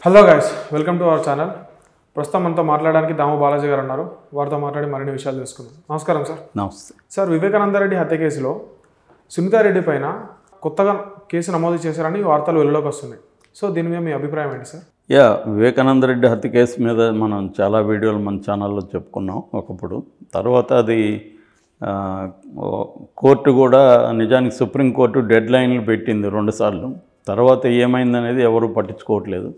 Hello guys, welcome to our channel. ప్రస్తుతం మనతో మాట్లాడడానికి దాము బాలాజీ గారు ఉన్నారు. వారితో మాట్లాడి మరిన్ని విషయాలు తెలుసుకుందాం. నమస్కారం సార్. నమస్తే సార్, వివేకానందరెడ్డి హత్య కేసులో సునీతారెడ్డి పైన కొత్తగా కేసు నమోదు చేశారని వార్తలు వెలుగులోకి వస్తున్నాయి. సో దీని మీద మీ అభిప్రాయం ఏంటి సార్? వివేకానందరెడ్డి హత్య కేసు మీద మనం చాలా వీడియోలు మన ఛానల్లో చెప్పుకున్నాం ఒకప్పుడు. తర్వాత అది కోర్టు కూడా నిజానికి సుప్రీంకోర్టు డెడ్ లైన్లు పెట్టింది 2 సార్లు. తర్వాత ఏమైందనేది ఎవరు పట్టించుకోవట్లేదు.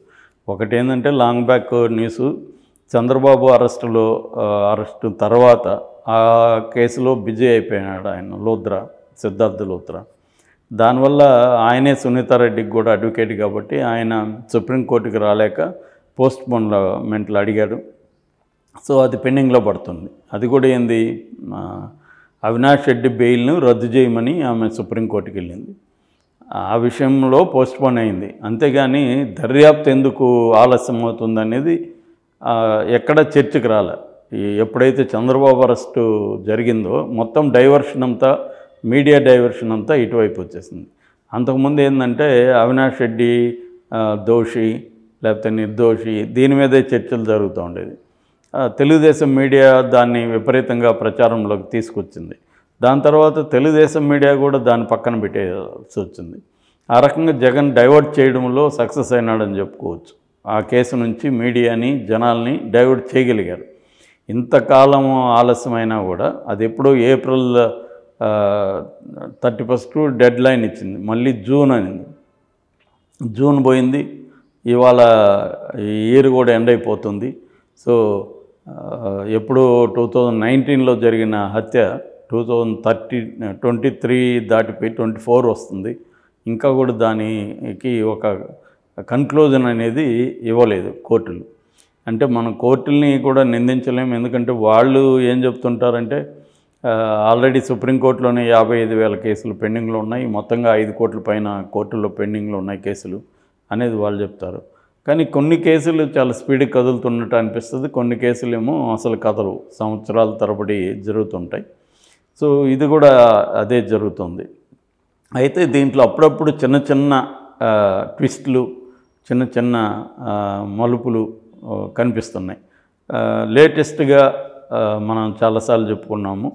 ఒకటి ఏంటంటే long back news, Chandrababu arrest తర్వాత ఆ కేసులో బిజీ అయిపోయినాడు ఆయన, సిద్ధార్థ లోత్రా. దానివల్ల ఆయనే సునీతారెడ్డికి కూడా అడ్వకేట్ కాబట్టి ఆయన సుప్రీంకోర్టుకి రాలేక పోస్ట్పోన్మెంట్లు అడిగాడు. సో అది పెండింగ్లో పడుతుంది. అది కూడా ఏంది, అవినాష్ రెడ్డి బెయిల్ను రద్దు చేయమని ఆమె సుప్రీంకోర్టుకి వెళ్ళింది. ఆ విషయంలో పోస్ట్పోన్ అయింది. అంతేగాని దర్యాప్తు ఎందుకు ఆలస్యం అవుతుందనేది ఎక్కడ చర్చకు రాలే. ఎప్పుడైతే చంద్రబాబు అరెస్టు జరిగిందో మొత్తం డైవర్షన్ అంతా, మీడియా డైవర్షన్ అంతా ఇటువైపు వచ్చేసింది. అంతకుముందు ఏంటంటే అవినాష్ రెడ్డి దోషి లేకపోతే నిర్దోషి, దీని మీదే చర్చలు జరుగుతూ ఉండేది. తెలుగుదేశం మీడియా దాన్ని విపరీతంగా ప్రచారంలోకి తీసుకొచ్చింది. దాని తర్వాత తెలుగుదేశం మీడియా కూడా దాన్ని పక్కన పెట్టేసి వచ్చింది. ఆ రకంగా జగన్ డైవర్ట్ చేయడంలో సక్సెస్ అయినాడని చెప్పుకోవచ్చు. ఆ కేసు నుంచి మీడియాని, జనాల్ని డైవర్ట్ చేయగలిగారు. ఇంతకాలం ఆలస్యమైనా కూడా అది ఎప్పుడో ఏప్రిల్ 31 డెడ్ లైన్ ఇచ్చింది. మళ్ళీ జూన్ అనింది. జూన్ పోయింది. ఇవాళ ఈ ఇయర్ కూడా ఎండ్ అయిపోతుంది. సో ఎప్పుడు 2019లో జరిగిన హత్య 2023 దాటిపోయి 24 వస్తుంది. ఇంకా కూడా దానికి ఒక కన్క్లూజన్ అనేది ఇవ్వలేదు కోర్టులు. అంటే మనం కోర్టుల్ని కూడా నిందించలేము. ఎందుకంటే వాళ్ళు ఏం చెప్తుంటారంటే ఆల్రెడీ సుప్రీంకోర్టులోనే 55,000 కేసులు పెండింగ్లో ఉన్నాయి, మొత్తంగా 5 కోట్ల పైన కోర్టుల్లో పెండింగ్లో ఉన్నాయి కేసులు అనేది వాళ్ళు చెప్తారు. కానీ కొన్ని కేసులు చాలా స్పీడ్గా కదులుతున్నట్టు అనిపిస్తుంది. కొన్ని కేసులేమో అసలు కథలు సంవత్సరాల తరబడి జరుగుతుంటాయి. సో ఇది కూడా అదే జరుగుతుంది. అయితే దీంట్లో అప్పుడప్పుడు చిన్న చిన్న ట్విస్టులు, చిన్న చిన్న మలుపులు కనిపిస్తున్నాయి. లేటెస్ట్గా మనం చాలాసార్లు చెప్పుకున్నాము,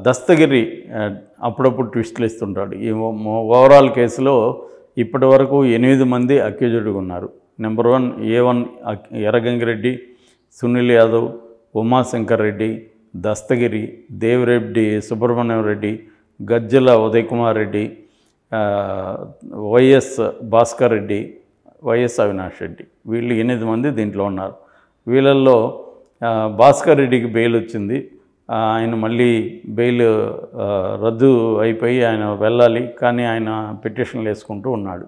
దస్తగిరి అప్పుడప్పుడు ట్విస్టులు ఇస్తుంటాడు. ఈ ఓవరాల్ కేసులో ఇప్పటి వరకు 8 మంది అక్యూజ్డ్గా ఉన్నారు. నెంబర్ 1 A1 ఎర్రగంగిరెడ్డి, సునీల్ యాదవ్, ఉమాశంకర్ రెడ్డి, దస్తగిరి, దేవిరెడ్డి సుబ్రహ్మణ్యం రెడ్డి, గజ్జల ఉదయ్ కుమార్ రెడ్డి, వైఎస్ భాస్కర్ రెడ్డి, వైఎస్ అవినాష్ రెడ్డి. వీళ్ళు 8 మంది దీంట్లో ఉన్నారు. వీళ్ళల్లో భాస్కర్ రెడ్డికి బెయిల్ వచ్చింది. ఆయన మళ్ళీ బెయిల్ రద్దు అయిపోయి ఆయన వెళ్ళాలి, కానీ ఆయన పిటిషన్లు వేసుకుంటూ ఉన్నాడు.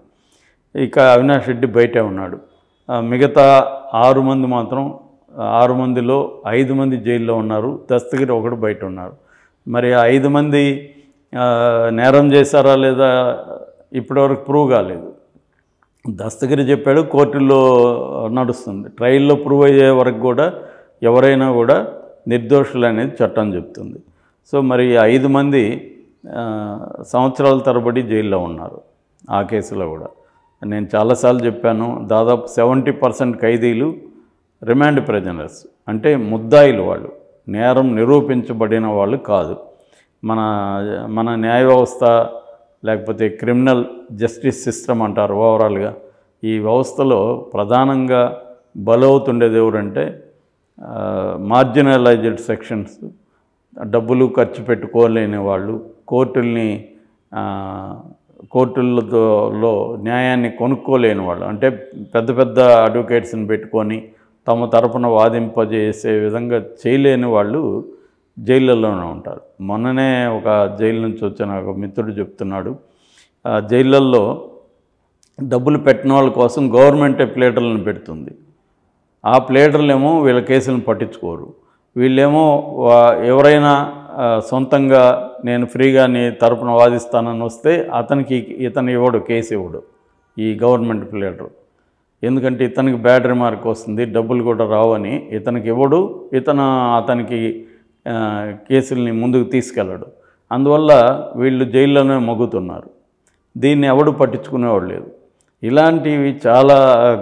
ఇక అవినాష్ రెడ్డి బయటే ఉన్నాడు. మిగతా 6 మంది మాత్రం 6 మందిలో 5 మంది జైల్లో ఉన్నారు. దస్తగిరి ఒకడు బయట ఉన్నారు. మరి 5 మంది నేరం చేశారా లేదా ఇప్పటివరకు ప్రూవ్ కాలేదు. దస్తగిరి చెప్పాడు, కోర్టుల్లో నడుస్తుంది. ట్రయల్లో ప్రూవ్ అయ్యే వరకు కూడా ఎవరైనా కూడా నిర్దోషులు అనేది చట్టం చెప్తుంది. సో మరి 5 మంది సంవత్సరాల తరబడి జైల్లో ఉన్నారు. ఆ కేసులో కూడా నేను చాలాసార్లు చెప్పాను, దాదాపు 70% ఖైదీలు రిమాండ్ ప్రిజనర్స్, అంటే ముద్దాయిలు. వాళ్ళు నేరం నిరూపించబడిన వాళ్ళు కాదు. మన న్యాయ వ్యవస్థ లేకపోతే క్రిమినల్ జస్టిస్ సిస్టమ్ అంటారు ఓవరాల్గా. ఈ వ్యవస్థలో ప్రధానంగా బలవుతుండేది ఎవరంటే మార్జినలైజ్డ్ సెక్షన్స్, డబ్బులు ఖర్చు పెట్టుకోలేని వాళ్ళు, కోర్టులలో న్యాయాన్ని కొనుక్కోలేని వాళ్ళు, అంటే పెద్ద పెద్ద అడ్వకేట్స్ని పెట్టుకొని తమ తరపున వాదింపజేసే విధంగా చేయలేని వాళ్ళు జైళ్ళల్లోనే ఉంటారు. మొన్ననే ఒక జైలు నుంచి వచ్చిన ఒక మిత్రుడు చెప్తున్నాడు, జైళ్ళల్లో డబ్బులు పెట్టిన వాళ్ళ కోసం గవర్నమెంటే ప్లేటర్లను పెడుతుంది. ఆ ప్లేటర్లేమో వీళ్ళ కేసులను పట్టించుకోరు. వీళ్ళేమో ఎవరైనా సొంతంగా నేను ఫ్రీగా నీ తరపున వాదిస్తానని వస్తే ఇతను ఇవ్వడు, కేసు ఇవ్వడు ఈ గవర్నమెంట్ ప్లేటర్. ఎందుకంటే ఇతనికి బ్యాడ్ రిమార్క్ వస్తుంది, డబ్బులు కూడా రావని ఇతనికి ఇవ్వడు. అతనికి కేసుల్ని ముందుకు తీసుకెళ్ళడు. అందువల్ల వీళ్ళు జైల్లోనే మగ్గుతున్నారు. దీన్ని ఎవడు పట్టించుకునేవాడు లేదు. ఇలాంటివి చాలా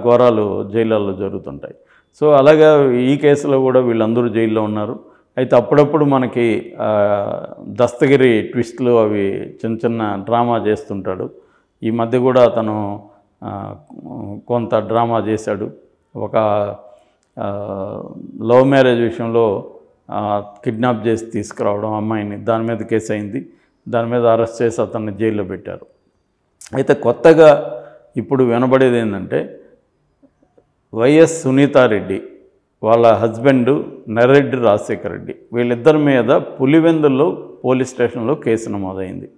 ఘోరాలు జైళ్ళల్లో జరుగుతుంటాయి. సో అలాగా ఈ కేసులో కూడా వీళ్ళందరూ జైల్లో ఉన్నారు. అయితే అప్పుడప్పుడు మనకి దస్తగిరి ట్విస్ట్లు అవి చిన్న చిన్న డ్రామా చేస్తుంటాడు. ఈ మధ్య కూడా అతను కొంత డ్రామా చేశాడు. ఒక లవ్ మ్యారేజ్ విషయంలో కిడ్నాప్ చేసి తీసుకురావడం అమ్మాయిని, దాని మీద కేసు అయింది. దాని మీద అరెస్ట్ చేసి అతన్ని జైల్లో పెట్టారు. అయితే కొత్తగా ఇప్పుడు వినబడేది ఏంటంటే వైఎస్ సునీతారెడ్డి వాళ్ళ హస్బెండ్ నర్రెడ్డి రాజశేఖర రెడ్డి వీళ్ళిద్దరి మీద పులివెందుల్లో పోలీస్ స్టేషన్లో కేసు నమోదైంది.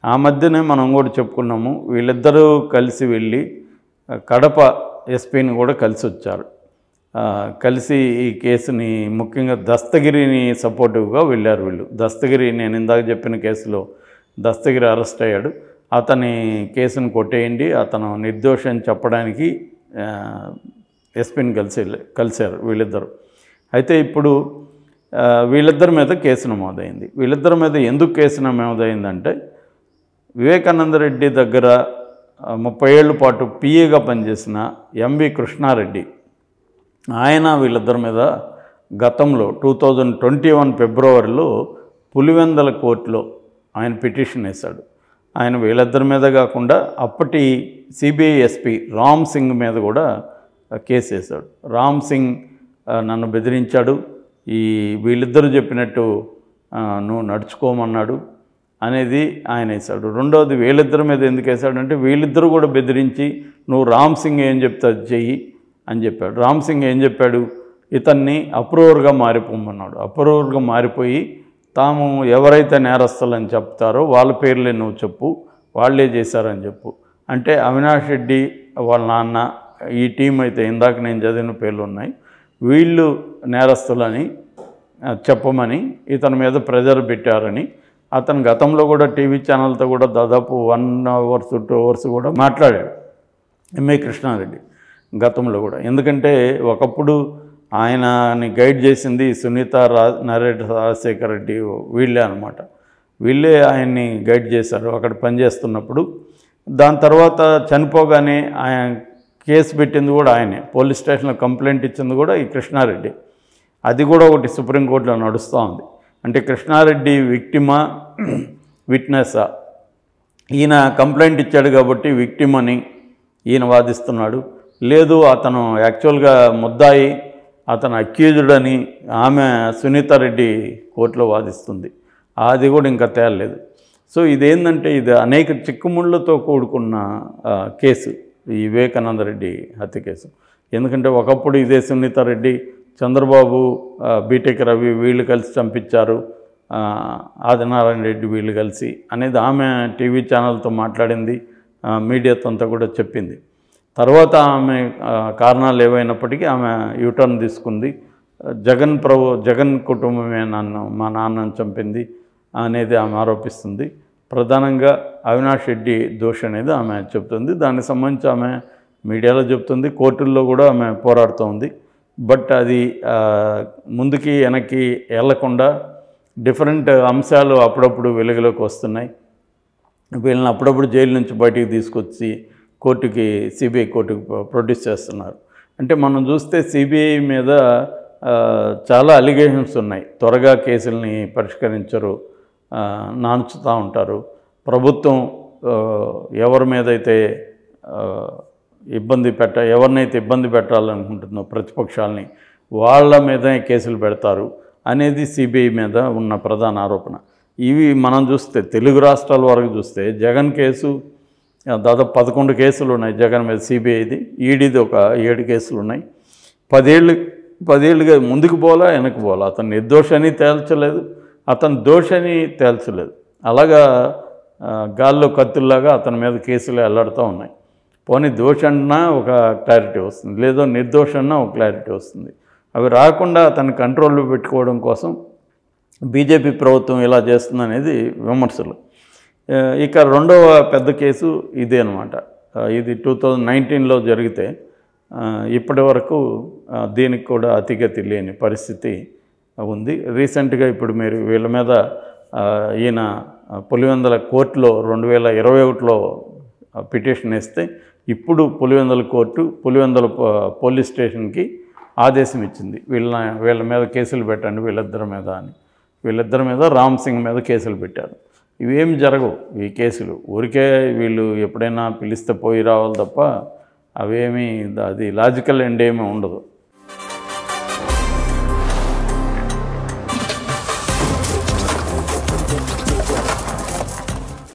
ఆ మధ్యనే మనం కూడా చెప్పుకున్నాము, వీళ్ళిద్దరూ కలిసి వెళ్ళి కడప ఎస్పీని కూడా కలిసి వచ్చారు. కలిసి ఈ కేసుని ముఖ్యంగా దస్తగిరిని సపోర్టివ్గా వెళ్ళారు వీళ్ళు. దస్తగిరి, నేను ఇందాక చెప్పిన కేసులో దస్తగిరి అరెస్ట్ అయ్యాడు. అతని కేసును కొట్టేయండి, అతను నిర్దోషి అని చెప్పడానికి ఎస్పీని కలిశారు వీళ్ళిద్దరు. అయితే ఇప్పుడు వీళ్ళిద్దరి మీద కేసు నమోదైంది. వీళ్ళిద్దరి మీద ఎందుకు కేసు నమోదైందంటే వివేకానంద రెడ్డి దగ్గర 30 ఏళ్ల పాటు పిఏగా పనిచేసిన ఎంవి కృష్ణారెడ్డి, ఆయన వీళ్ళిద్దరి మీద గతంలో 2021 ఫిబ్రవరిలో పులివెందల కోర్టులో ఆయన పిటిషన్ వేశాడు. ఆయన వీళ్ళిద్దరి మీద కాకుండా అప్పటి సిబిఐ ఎస్పీ రామ్ సింగ్ మీద కూడా కేసు వేశాడు. రామ్ సింగ్ నన్ను బెదిరించాడు, వీళ్ళిద్దరూ చెప్పినట్టు నువ్వు నడుచుకోమన్నాడు అనేది ఆయన వేశాడు. రెండవది వీళ్ళిద్దరి మీద ఎందుకు వేశాడంటే వీళ్ళిద్దరూ కూడా బెదిరించి నువ్వు రామ్ సింగ్ ఏం చెప్తే అది చెయ్యి అని చెప్పాడు. రామ్ సింగ్ ఏం చెప్పాడు, ఇతన్ని అప్రూవర్గా మారిపోమన్నాడు. అప్రూవర్గా మారిపోయి తాము ఎవరైతే నేరస్తులని చెప్తారో వాళ్ళ పేర్లే నువ్వు చెప్పు, వాళ్ళే చేశారని చెప్పు. అంటే అవినాష్ రెడ్డి వాళ్ళ నాన్న, ఈ టీం అయితే ఇందాక నేను చదివిన పేర్లు ఉన్నాయి, వీళ్ళు నేరస్తులని చెప్పమని ఇతని మీద ప్రెజర్ పెట్టారని అతను గతంలో కూడా టీవీ ఛానల్తో కూడా దాదాపు 1 hours 2 hours కూడా మాట్లాడాడు ఎంఏ కృష్ణారెడ్డి గతంలో కూడా. ఎందుకంటే ఒకప్పుడు ఆయనని గైడ్ చేసింది నర్రెడ్డి రాజశేఖర రెడ్డి వీళ్ళే అనమాట. వీళ్ళే ఆయన్ని గైడ్ చేశారు అక్కడ పనిచేస్తున్నప్పుడు. దాని తర్వాత చనిపోగానే ఆయన కేసు పెట్టింది కూడా ఆయనే, పోలీస్ స్టేషన్లో కంప్లైంట్ ఇచ్చింది కూడా ఈ కృష్ణారెడ్డి. అది కూడా ఒకటి సుప్రీంకోర్టులో నడుస్తూ ఉంది. అంటే కృష్ణారెడ్డి విక్టిమా విట్నెస్సా? ఈయన కంప్లైంట్ ఇచ్చాడు కాబట్టి విక్టిమ్ అని ఈయన వాదిస్తున్నాడు. లేదు, అతను యాక్చువల్గా ముద్దాయి, అతను అక్యూజ్డ్ అని ఆమె సునీతారెడ్డి కోర్టులో వాదిస్తుంది. అది కూడా ఇంకా తేలలేదు. సో ఇదేంటంటే ఇది అనేక చిక్కుముళ్లతో కూడుకున్న కేసు ఈ వివేకానంద రెడ్డి హత్య కేసు. ఎందుకంటే ఒకప్పుడు ఇదే సునీతారెడ్డి, చంద్రబాబు, బీటెక్ రవి వీళ్ళు కలిసి చంపించారు, ఆదినారాయణ రెడ్డి వీళ్ళు కలిసి అనేది ఆమె టీవీ ఛానల్తో మాట్లాడింది, మీడియాతో అంతా కూడా చెప్పింది. తర్వాత ఆమె కారణాలు ఏవైనప్పటికీ ఆమె యూటర్న్ తీసుకుంది. జగన్ కుటుంబమే మా నాన్నను చంపింది అనేది ఆమె ఆరోపిస్తుంది. ప్రధానంగా అవినాష్ రెడ్డి దోషి అనేది ఆమె చెప్తుంది. దానికి సంబంధించి ఆమె మీడియాలో చెప్తుంది, కోర్టుల్లో కూడా ఆమె పోరాడుతోంది. బట్ అది ముందుకి వెనక్కి వెళ్లకుండా డిఫరెంట్ అంశాలు అప్పుడప్పుడు వెలుగులోకి వస్తున్నాయి. వీళ్ళని అప్పుడప్పుడు జైలు నుంచి బయటికి తీసుకొచ్చి కోర్టుకి, సిబిఐ కోర్టుకి ప్రొడ్యూస్ చేస్తున్నారు. అంటే మనం చూస్తే సిబిఐ మీద చాలా అలిగేషన్స్ ఉన్నాయి. త్వరగా కేసుల్ని పరిష్కరించరు, నాంచుతూ ఉంటారు. ప్రభుత్వం ఎవరి మీదైతే ఎవరినైతే ఇబ్బంది పెట్టాలనుకుంటుందో ప్రతిపక్షాలని, వాళ్ళ మీదనే కేసులు పెడతారు అనేది సిబిఐ మీద ఉన్న ప్రధాన ఆరోపణ. ఇవి మనం చూస్తే తెలుగు రాష్ట్రాల వరకు చూస్తే జగన్ కేసు దాదాపు 11 కేసులు ఉన్నాయి జగన్ మీద. సిబిఐది, ఈడీది ఒక 7 కేసులు ఉన్నాయి. 10 ఏళ్ళుగా ముందుకు పోలా వెనక్కి పోలా. అతను నిర్దోషని తేల్చలేదు, అతను దోషని తేల్చలేదు. అలాగా గాల్లో కత్తుల్లాగా అతని మీద కేసులు వెళ్లాడుతూ ఉన్నాయి. పోనీ దోషన్నా ఒక క్లారిటీ వస్తుంది, లేదో నిర్దోషన్నా ఒక క్లారిటీ వస్తుంది. అవి రాకుండా అతన్ని కంట్రోల్లో పెట్టుకోవడం కోసం బీజేపీ ప్రభుత్వం ఇలా చేస్తుంది అనేది విమర్శలు. ఇక రెండవ పెద్ద కేసు ఇదే అనమాట. ఇది 2019లో జరిగితే ఇప్పటి వరకు దీనికి కూడా అతిగతి లేని పరిస్థితి ఉంది. రీసెంట్గా ఇప్పుడు మీరు వీళ్ళ మీద ఈయన పులివెందుల కోర్టులో 2021లో పిటిషన్ వేస్తే ఇప్పుడు పులివెందుల కోర్టు పులివెందుల పోలీస్ స్టేషన్కి ఆదేశం ఇచ్చింది, వీళ్ళ మీద కేసులు పెట్టండి వీళ్ళిద్దరి మీద అని. వీళ్ళిద్దరి మీద రామ్ సింగ్ మీద కేసులు పెట్టారు. ఇవేం జరగవు ఈ కేసులు, ఊరికే వీళ్ళు ఎప్పుడైనా పిలిస్తే పోయి రావాలి తప్ప అవేమీ అది లాజికల్ ఎండ్ ఏమీ ఉండదు.